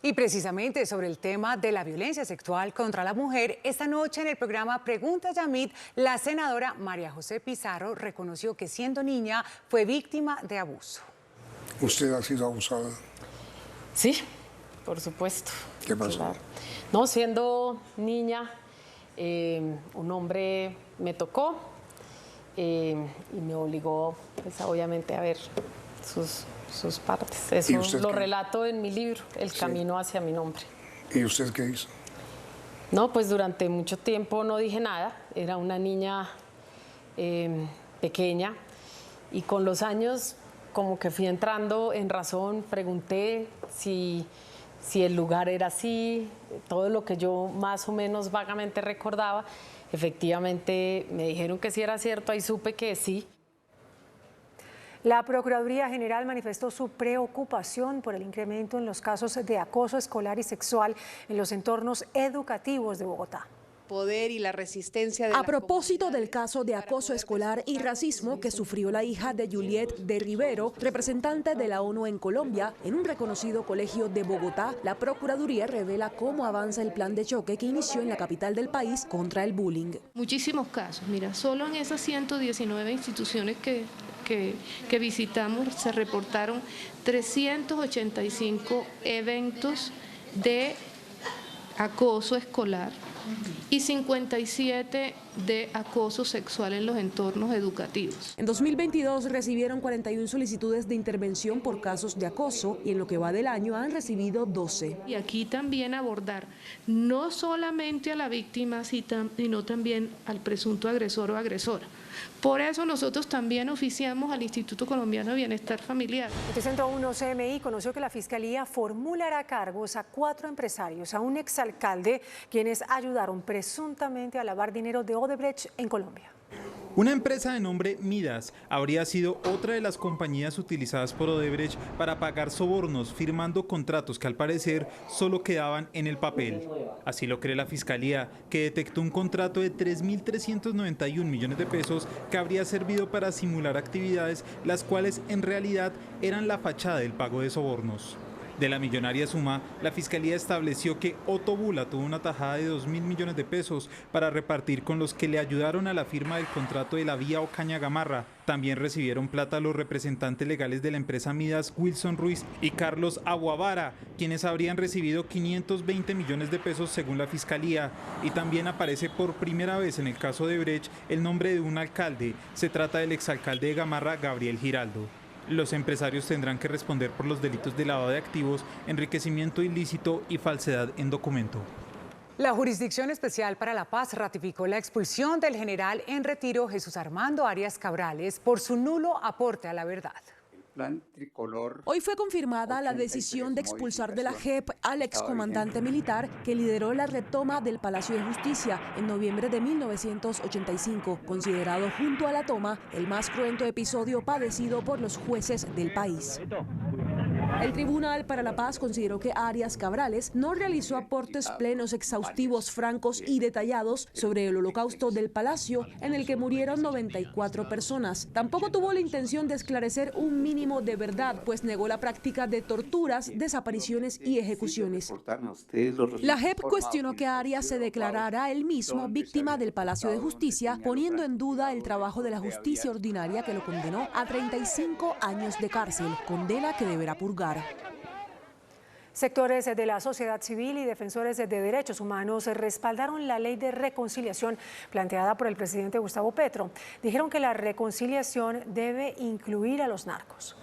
Y precisamente sobre el tema de la violencia sexual contra la mujer, esta noche en el programa Preguntas Yamit, la senadora María José Pizarro reconoció que siendo niña fue víctima de abuso. ¿Usted ha sido abusada? Sí, por supuesto. ¿Qué pasó? Claro. No, siendo niña, un hombre me tocó y me obligó, pues, obviamente, a ver sus partes. Eso lo relato en mi libro, El Camino hacia mi nombre. ¿Y usted qué hizo? No, pues durante mucho tiempo no dije nada. Era una niña pequeña y con los años como que fui entrando en razón, pregunté si el lugar era así, todo lo que yo más o menos vagamente recordaba. Efectivamente me dijeron que sí era cierto, ahí supe que sí. La Procuraduría General manifestó su preocupación por el incremento en los casos de acoso escolar y sexual en los entornos educativos de Bogotá. Poder y la resistencia de a propósito del caso de acoso escolar y racismo que sufrió la hija de Juliet de Rivero, representante de la ONU en Colombia, en un reconocido colegio de Bogotá, la Procuraduría revela cómo avanza el plan de choque que inició en la capital del país contra el bullying. Muchísimos casos, mira, solo en esas 119 instituciones que visitamos se reportaron 385 eventos de acoso escolar y 57 de acoso sexual en los entornos educativos. En 2022 recibieron 41 solicitudes de intervención por casos de acoso y en lo que va del año han recibido 12. Y aquí también abordar no solamente a la víctima, sino también al presunto agresor o agresora. Por eso nosotros también oficiamos al Instituto Colombiano de Bienestar Familiar. El Centro 1 CMI conoció que la Fiscalía formulará cargos a 4 empresarios, a un exalcalde, quienes ayudaron presuntamente a lavar dinero de Odebrecht en Colombia. Una empresa de nombre Midas habría sido otra de las compañías utilizadas por Odebrecht para pagar sobornos, firmando contratos que al parecer solo quedaban en el papel. Así lo cree la Fiscalía, que detectó un contrato de 3.391 millones de pesos que habría servido para simular actividades, las cuales en realidad eran la fachada del pago de sobornos. De la millonaria suma, la Fiscalía estableció que Otto Bula tuvo una tajada de 2.000 millones de pesos para repartir con los que le ayudaron a la firma del contrato de la vía Ocaña Gamarra. También recibieron plata los representantes legales de la empresa Midas, Wilson Ruiz y Carlos Aguavara, quienes habrían recibido 520 millones de pesos según la Fiscalía. Y también aparece por primera vez en el caso de Brecht el nombre de un alcalde. Se trata del exalcalde de Gamarra, Gabriel Giraldo. Los empresarios tendrán que responder por los delitos de lavado de activos, enriquecimiento ilícito y falsedad en documento. La Jurisdicción Especial para la Paz ratificó la expulsión del general en retiro Jesús Armando Arias Cabrales por su nulo aporte a la verdad. Plan tricolor. Hoy fue confirmada la decisión de expulsar de la JEP al excomandante militar que lideró la retoma del Palacio de Justicia en noviembre de 1985, considerado junto a la toma el más cruento episodio padecido por los jueces del país. El Tribunal para la Paz consideró que Arias Cabrales no realizó aportes plenos, exhaustivos, francos y detallados sobre el holocausto del Palacio, en el que murieron 94 personas. Tampoco tuvo la intención de esclarecer un mínimo de verdad, pues negó la práctica de torturas, desapariciones y ejecuciones. La JEP cuestionó que Arias se declarara él mismo víctima del Palacio de Justicia, poniendo en duda el trabajo de la justicia ordinaria que lo condenó a 35 años de cárcel, condena que deberá purgar. Sectores de la sociedad civil y defensores de derechos humanos respaldaron la ley de reconciliación planteada por el presidente Gustavo Petro. Dijeron que la reconciliación debe incluir a los narcos.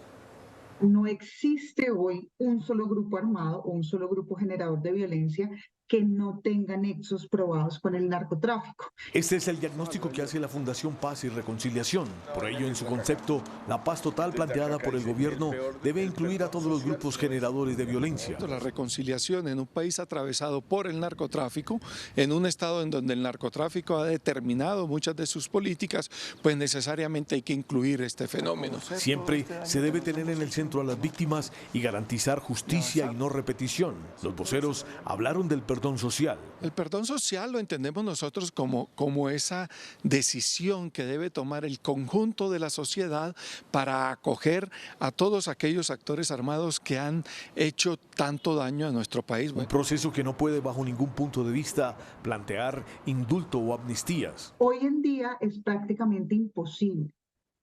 No existe hoy un solo grupo armado o un solo grupo generador de violencia que no tenga nexos probados con el narcotráfico. Este es el diagnóstico que hace la Fundación Paz y Reconciliación. Por ello, en su concepto, la paz total planteada por el gobierno debe incluir a todos los grupos generadores de violencia. La reconciliación en un país atravesado por el narcotráfico, en un estado en donde el narcotráfico ha determinado muchas de sus políticas, pues necesariamente hay que incluir este fenómeno. Siempre se debe tener en el centro a las víctimas y garantizar justicia y no repetición. Los voceros hablaron del perdón social. El perdón social lo entendemos nosotros como esa decisión que debe tomar el conjunto de la sociedad para acoger a todos aquellos actores armados que han hecho tanto daño a nuestro país. Un proceso que no puede bajo ningún punto de vista plantear indulto o amnistías. Hoy en día es prácticamente imposible,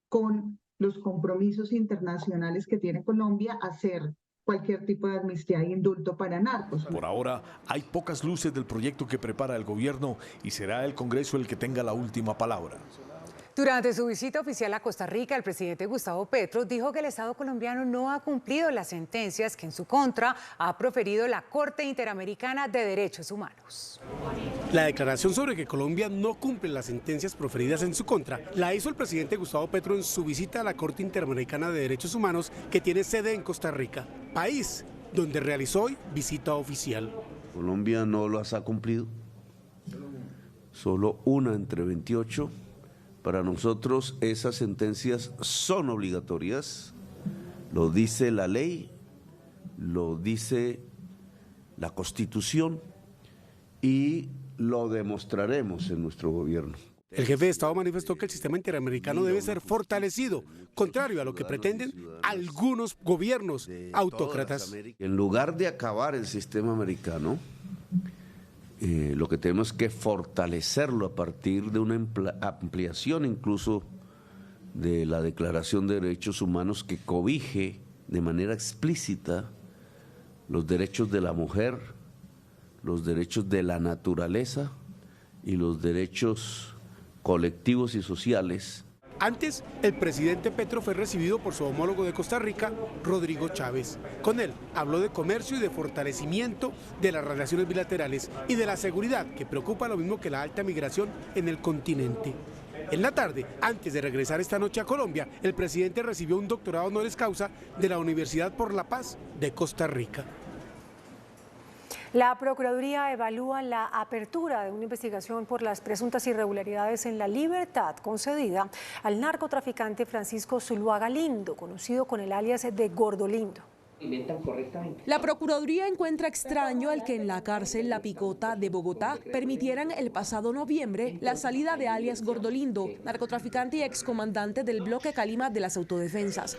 con los compromisos internacionales que tiene Colombia, hacer cualquier tipo de amnistía e indulto para narcos. Por ahora, hay pocas luces del proyecto que prepara el gobierno y será el Congreso el que tenga la última palabra. Durante su visita oficial a Costa Rica, el presidente Gustavo Petro dijo que el Estado colombiano no ha cumplido las sentencias que en su contra ha proferido la Corte Interamericana de Derechos Humanos. La declaración sobre que Colombia no cumple las sentencias proferidas en su contra la hizo el presidente Gustavo Petro en su visita a la Corte Interamericana de Derechos Humanos, que tiene sede en Costa Rica, país donde realizó hoy visita oficial. Colombia no las ha cumplido, solo una entre 28. Para nosotros esas sentencias son obligatorias, lo dice la ley, lo dice la Constitución y lo demostraremos en nuestro gobierno. El jefe de Estado manifestó que el sistema interamericano debe ser fortalecido, contrario a lo que pretenden algunos gobiernos autócratas. En lugar de acabar el sistema americano, lo que tenemos que fortalecerlo a partir de una ampliación incluso de la Declaración de Derechos Humanos que cobije de manera explícita los derechos de la mujer, los derechos de la naturaleza y los derechos colectivos y sociales. Antes, el presidente Petro fue recibido por su homólogo de Costa Rica, Rodrigo Chávez. Con él habló de comercio y de fortalecimiento de las relaciones bilaterales y de la seguridad, que preocupa lo mismo que la alta migración en el continente. En la tarde, antes de regresar esta noche a Colombia, el presidente recibió un doctorado honoris causa de la Universidad por la Paz de Costa Rica. La Procuraduría evalúa la apertura de una investigación por las presuntas irregularidades en la libertad concedida al narcotraficante Francisco Zuluaga Lindo, conocido con el alias de Gordo Lindo. La Procuraduría encuentra extraño el que en la cárcel La Picota de Bogotá permitieran el pasado noviembre la salida de alias Gordo Lindo, narcotraficante y excomandante del bloque Calima de las Autodefensas.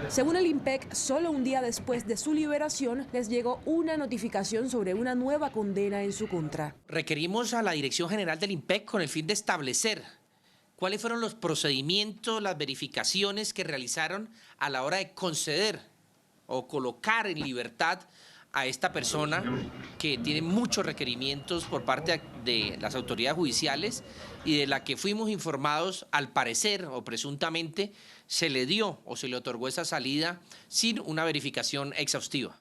Según el IMPEC, solo un día después de su liberación les llegó una notificación sobre una nueva condena en su contra. Requerimos a la Dirección General del IMPEC con el fin de establecer cuáles fueron los procedimientos, las verificaciones que realizaron a la hora de conceder o colocar en libertad a esta persona que tiene muchos requerimientos por parte de las autoridades judiciales y de la que fuimos informados, al parecer o presuntamente, se le dio o se le otorgó esa salida sin una verificación exhaustiva.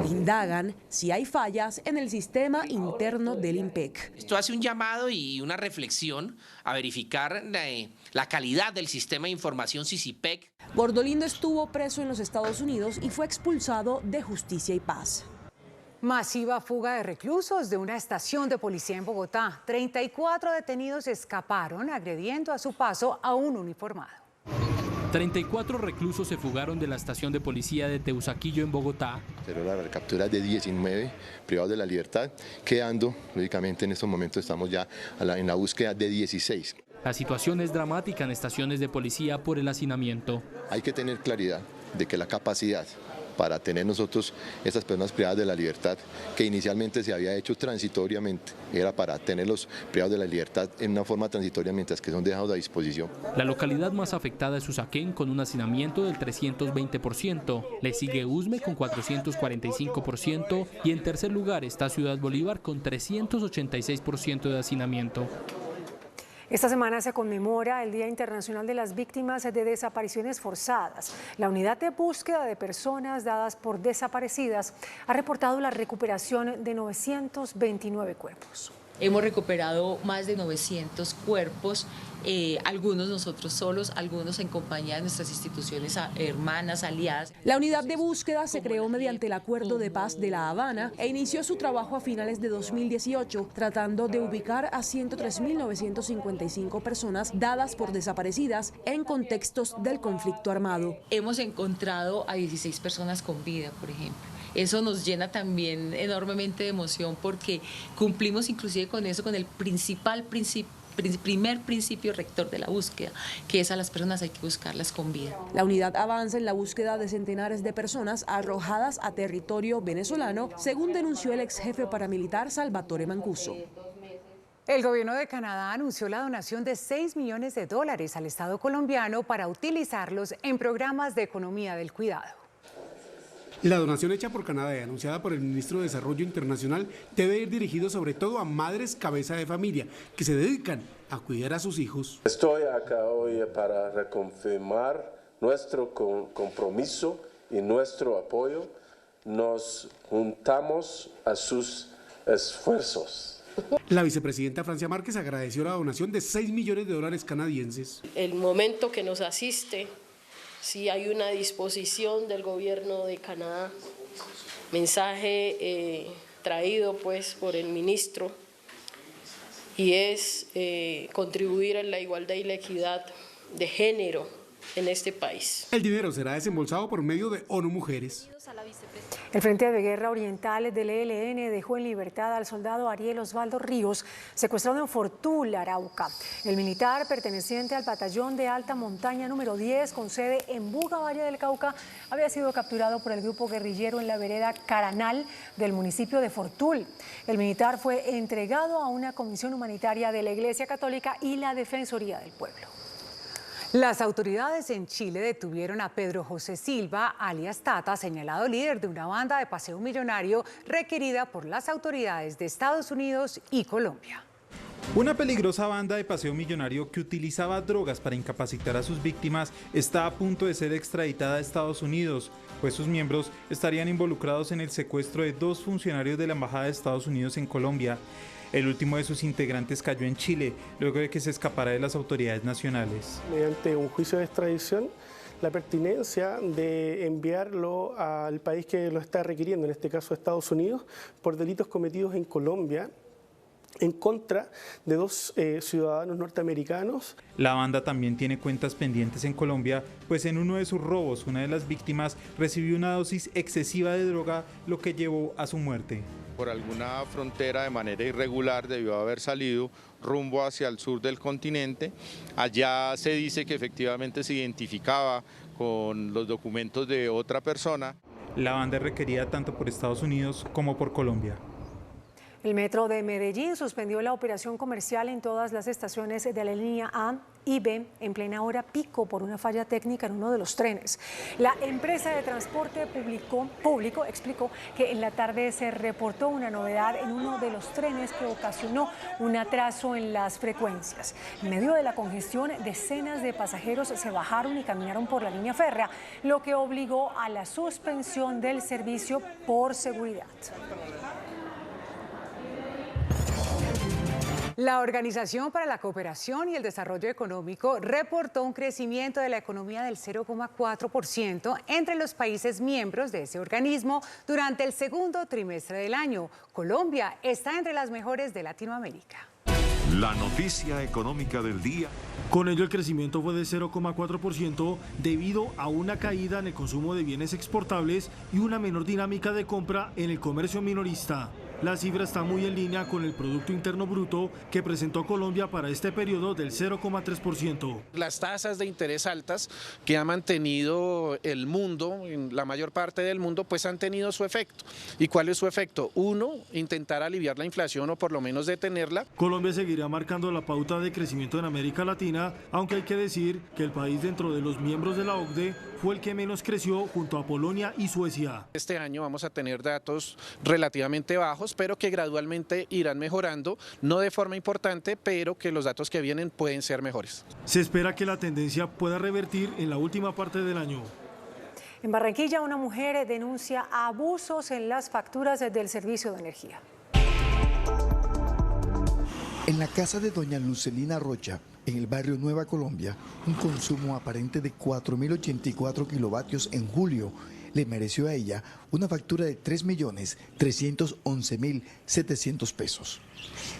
Indagan si hay fallas en el sistema interno del IMPEC. Esto hace un llamado y una reflexión a verificar la calidad del sistema de información CICIPEC. Gordo Lindo estuvo preso en los Estados Unidos y fue expulsado de Justicia y Paz. Masiva fuga de reclusos de una estación de policía en Bogotá. 34 detenidos escaparon agrediendo a su paso a un uniformado. 34 reclusos se fugaron de la estación de policía de Teusaquillo en Bogotá. Pero la recaptura de 19 privados de la libertad, quedando, lógicamente en estos momentos estamos ya en la búsqueda de 16. La situación es dramática en estaciones de policía por el hacinamiento. Hay que tener claridad de que la capacidad para tener nosotros esas personas privadas de la libertad, que inicialmente se había hecho transitoriamente, era para tenerlos privados de la libertad en una forma transitoria mientras que son dejados a disposición. La localidad más afectada es Usaquén, con un hacinamiento del 320%. Le sigue Usme con 445% y en tercer lugar está Ciudad Bolívar con 386% de hacinamiento. Esta semana se conmemora el Día Internacional de las Víctimas de Desapariciones Forzadas. La unidad de búsqueda de personas dadas por desaparecidas ha reportado la recuperación de 929 cuerpos. Hemos recuperado más de 900 cuerpos, algunos nosotros solos, algunos en compañía de nuestras instituciones hermanas, aliadas. La unidad de búsqueda se creó mediante el Acuerdo de Paz de La Habana e inició su trabajo a finales de 2018, tratando de ubicar a 103.955 personas dadas por desaparecidas en contextos del conflicto armado. Hemos encontrado a 16 personas con vida, por ejemplo. Eso nos llena también enormemente de emoción porque cumplimos inclusive con eso, con el primer principio rector de la búsqueda, que es a las personas hay que buscarlas con vida. La unidad avanza en la búsqueda de centenares de personas arrojadas a territorio venezolano, según denunció el ex jefe paramilitar Salvatore Mancuso. El gobierno de Canadá anunció la donación de $6 millones al Estado colombiano para utilizarlos en programas de economía del cuidado. La donación hecha por Canadá y anunciada por el ministro de Desarrollo Internacional debe ir dirigido sobre todo a madres cabeza de familia que se dedican a cuidar a sus hijos. Estoy acá hoy para reconfirmar nuestro compromiso y nuestro apoyo. Nos juntamos a sus esfuerzos. La vicepresidenta Francia Márquez agradeció la donación de $6 millones canadienses. El momento que nos asiste, si hay una disposición del gobierno de Canadá, mensaje traído pues por el ministro, y es contribuir en la igualdad y la equidad de género en este país. El dinero será desembolsado por medio de ONU Mujeres. El Frente de Guerra Oriental del ELN dejó en libertad al soldado Ariel Osvaldo Ríos, secuestrado en Fortul, Arauca. El militar, perteneciente al batallón de alta montaña número 10, con sede en Buga, Valle del Cauca, había sido capturado por el grupo guerrillero en la vereda Caranal del municipio de Fortul. El militar fue entregado a una comisión humanitaria de la Iglesia Católica y la Defensoría del Pueblo. Las autoridades en Chile detuvieron a Pedro José Silva, alias Tata, señalado líder de una banda de paseo millonario requerida por las autoridades de Estados Unidos y Colombia. Una peligrosa banda de paseo millonario que utilizaba drogas para incapacitar a sus víctimas está a punto de ser extraditada a Estados Unidos, pues sus miembros estarían involucrados en el secuestro de 2 funcionarios de la Embajada de Estados Unidos en Colombia. El último de sus integrantes cayó en Chile, luego de que se escapara de las autoridades nacionales. Mediante un juicio de extradición, la pertinencia de enviarlo al país que lo está requiriendo, en este caso Estados Unidos, por delitos cometidos en Colombia, en contra de 2 ciudadanos norteamericanos. La banda también tiene cuentas pendientes en Colombia, pues en uno de sus robos, una de las víctimas recibió una dosis excesiva de droga, lo que llevó a su muerte. Por alguna frontera de manera irregular debió haber salido rumbo hacia el sur del continente. Allá se dice que efectivamente se identificaba con los documentos de otra persona. La banda es requerida tanto por Estados Unidos como por Colombia. El Metro de Medellín suspendió la operación comercial en todas las estaciones de la línea A y B en plena hora pico por una falla técnica en uno de los trenes. La empresa de transporte público explicó que en la tarde se reportó una novedad en uno de los trenes que ocasionó un atraso en las frecuencias. En medio de la congestión, decenas de pasajeros se bajaron y caminaron por la línea férrea, lo que obligó a la suspensión del servicio por seguridad. La Organización para la Cooperación y el Desarrollo Económico reportó un crecimiento de la economía del 0,4% entre los países miembros de ese organismo durante el segundo trimestre del año. Colombia está entre las mejores de Latinoamérica. La noticia económica del día. Con ello el crecimiento fue de 0,4% debido a una caída en el consumo de bienes exportables y una menor dinámica de compra en el comercio minorista. La cifra está muy en línea con el Producto Interno Bruto que presentó Colombia para este periodo del 0,3%. Las tasas de interés altas que ha mantenido el mundo, en la mayor parte del mundo, pues han tenido su efecto. ¿Y cuál es su efecto? Uno, intentar aliviar la inflación o por lo menos detenerla. Colombia seguirá marcando la pauta de crecimiento en América Latina, aunque hay que decir que el país dentro de los miembros de la OCDE fue el que menos creció junto a Polonia y Suecia. Este año vamos a tener datos relativamente bajos, pero que gradualmente irán mejorando, no de forma importante, pero que los datos que vienen pueden ser mejores. Se espera que la tendencia pueda revertir en la última parte del año. En Barranquilla, una mujer denuncia abusos en las facturas del servicio de energía. En la casa de doña Lucelina Rocha, en el barrio Nueva Colombia, un consumo aparente de 4.084 kilovatios en julio le mereció a ella una factura de 3.311.700 pesos.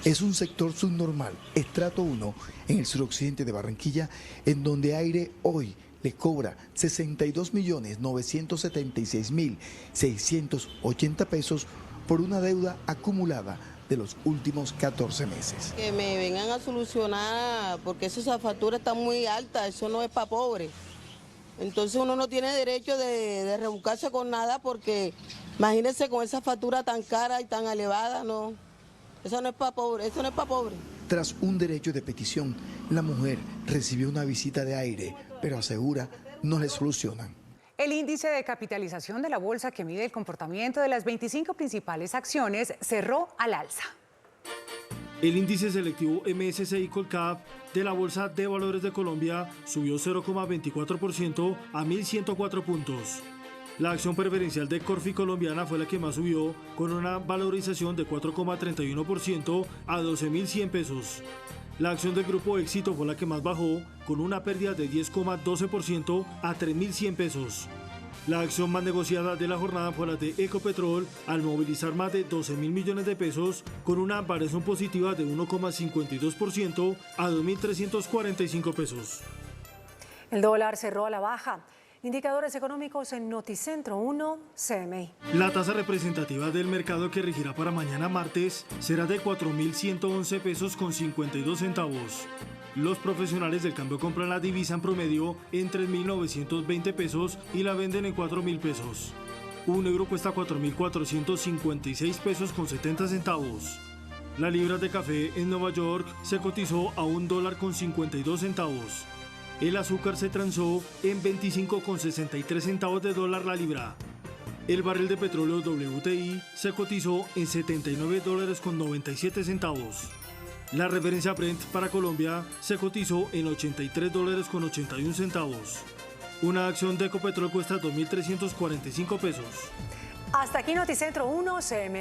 Es un sector subnormal, estrato 1, en el suroccidente de Barranquilla, en donde Aire hoy le cobra 62.976.680 pesos por una deuda acumulada de los últimos 14 meses. Que me vengan a solucionar, porque esa factura está muy alta, eso no es para pobre. Entonces uno no tiene derecho de rebuscarse con nada, porque imagínense con esa factura tan cara y tan elevada, no. Eso no es para pobre, eso no es para pobre. Tras un derecho de petición, la mujer recibió una visita de Aire, pero asegura no le solucionan. El índice de capitalización de la bolsa que mide el comportamiento de las 25 principales acciones cerró al alza. El índice selectivo MSCI Colcap de la Bolsa de Valores de Colombia subió 0,24% a 1.104 puntos. La acción preferencial de Corfi colombiana fue la que más subió, con una valorización de 4,31% a 12.100 pesos. La acción del Grupo Éxito fue la que más bajó, con una pérdida de 10,12% a 3.100 pesos. La acción más negociada de la jornada fue la de Ecopetrol, al movilizar más de 12.000 millones de pesos, con una variación positiva de 1,52% a 2.345 pesos. El dólar cerró a la baja. Indicadores económicos en Noticentro 1, CMI. La tasa representativa del mercado que regirá para mañana martes será de 4.111 pesos con 52 centavos. Los profesionales del cambio compran la divisa en promedio en 3.920 pesos y la venden en 4.000 pesos. Un euro cuesta 4.456 pesos con 70 centavos. La libra de café en Nueva York se cotizó a $1.52 con 52 centavos. El azúcar se transó en 25,63 centavos de dólar la libra. El barril de petróleo WTI se cotizó en $79,97 con 97 centavos. La referencia Brent para Colombia se cotizó en $83.81. Una acción de Ecopetrol cuesta 2.345 pesos. Hasta aquí Noticentro 1 CMI.